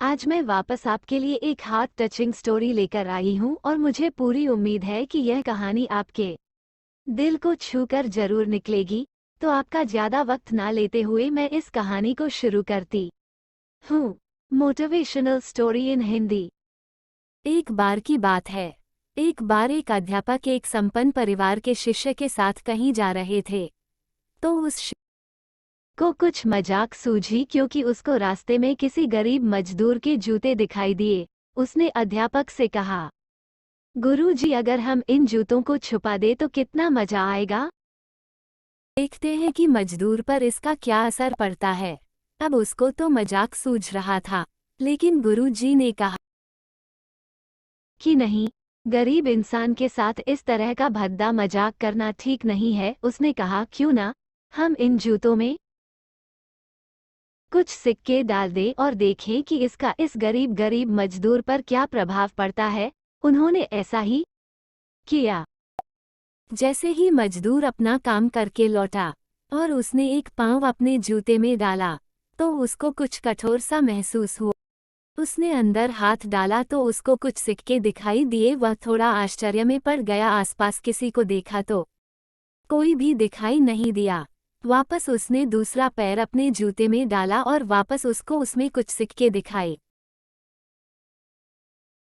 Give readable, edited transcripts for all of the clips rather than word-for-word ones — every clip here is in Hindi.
आज मैं वापस आपके लिए एक हार्ट टचिंग स्टोरी लेकर आई हूँ और मुझे पूरी उम्मीद है कि यह कहानी आपके दिल को छूकर जरूर निकलेगी। तो आपका ज्यादा वक्त ना लेते हुए मैं इस कहानी को शुरू करती हूँ। Motivational story in Hindi. एक बार की बात है। एक बार एक अध्यापक एक संपन्न परिवार के शिष्य के साथ कहीं जा रहे थे। तो उस को कुछ मजाक सूझी क्योंकि उसको रास्ते में किसी गरीब मजदूर के जूते दिखाई दिए। उसने अध्यापक से कहा, गुरुजी, अगर हम इन जूतों को छुपा दे तो कितना मजा आएगा। देखते हैं कि मजदूर पर इसका क्या असर पड़ता है। अब उसको तो मजाक सूझ रहा था, लेकिन गुरुजी ने कहा कि नहीं, गरीब इंसान के साथ इस तरह का भद्दा मजाक करना ठीक नहीं है। उसने कहा, क्यों ना हम इन जूतों में कुछ सिक्के डाल दे और देखें कि इसका इस गरीब मजदूर पर क्या प्रभाव पड़ता है। उन्होंने ऐसा ही किया। जैसे ही मजदूर अपना काम करके लौटा और उसने एक पाँव अपने जूते में डाला तो उसको कुछ कठोर सा महसूस हुआ। उसने अंदर हाथ डाला तो उसको कुछ सिक्के दिखाई दिए। वह थोड़ा आश्चर्य में पड़ गया। आसपास किसी को देखा तो कोई भी दिखाई नहीं दिया। वापस उसने दूसरा पैर अपने जूते में डाला और वापस उसको उसमें कुछ सिक्के दिखाई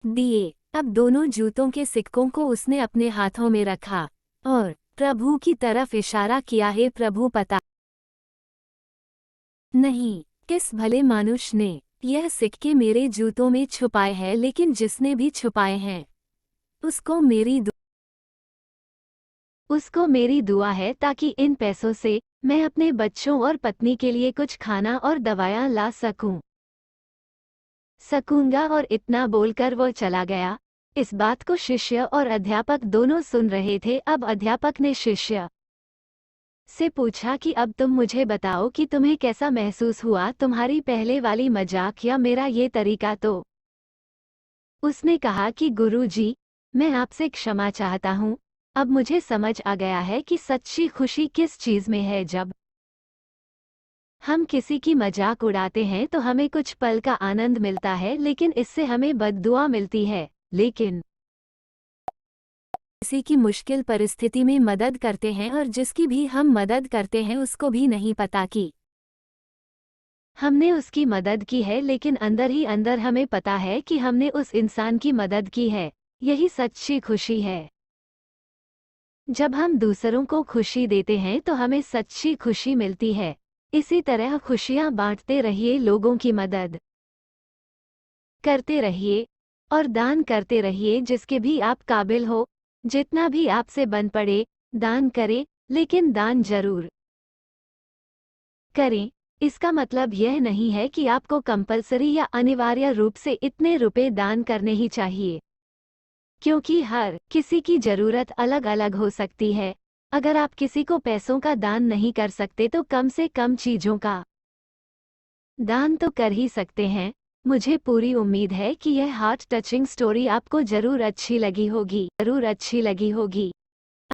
दिए। अब दोनों जूतों के सिक्कों को उसने अपने हाथों में रखा और प्रभु की तरफ इशारा किया, हे प्रभु, पता नहीं किस भले मनुष्य ने यह सिक्के मेरे जूतों में छुपाए हैं, लेकिन जिसने भी छुपाए हैं उसको मेरी दुआ है ताकि इन पैसों से मैं अपने बच्चों और पत्नी के लिए कुछ खाना और दवाइयाँ ला सकूंगा। और इतना बोलकर वो चला गया। इस बात को शिष्य और अध्यापक दोनों सुन रहे थे। अब अध्यापक ने शिष्य से पूछा कि अब तुम मुझे बताओ कि तुम्हें कैसा महसूस हुआ, तुम्हारी पहले वाली मजाक या मेरा ये तरीका। तो उसने कहा कि गुरुजी, मैं आपसे क्षमा चाहता हूँ। अब मुझे समझ आ गया है कि सच्ची खुशी किस चीज में है। जब हम किसी की मजाक उड़ाते हैं तो हमें कुछ पल का आनंद मिलता है, लेकिन इससे हमें बद्दुआ मिलती है। लेकिन किसी की मुश्किल परिस्थिति में मदद करते हैं और जिसकी भी हम मदद करते हैं उसको भी नहीं पता कि हमने उसकी मदद की है, लेकिन अंदर ही अंदर हमें पता है कि हमने उस इंसान की मदद की है। यही सच्ची खुशी है। जब हम दूसरों को खुशी देते हैं तो हमें सच्ची खुशी मिलती है। इसी तरह खुशियां बांटते रहिए, लोगों की मदद करते रहिए और दान करते रहिए जिसके भी आप काबिल हो। जितना भी आपसे बन पड़े दान करें, लेकिन दान जरूर करें। इसका मतलब यह नहीं है कि आपको कंपलसरी या अनिवार्य रूप से इतने रुपए दान करने ही चाहिए, क्योंकि हर किसी की जरूरत अलग अलग हो सकती है। अगर आप किसी को पैसों का दान नहीं कर सकते तो कम से कम चीजों का दान तो कर ही सकते हैं। मुझे पूरी उम्मीद है कि यह हार्ट टचिंग स्टोरी आपको जरूर अच्छी लगी होगी।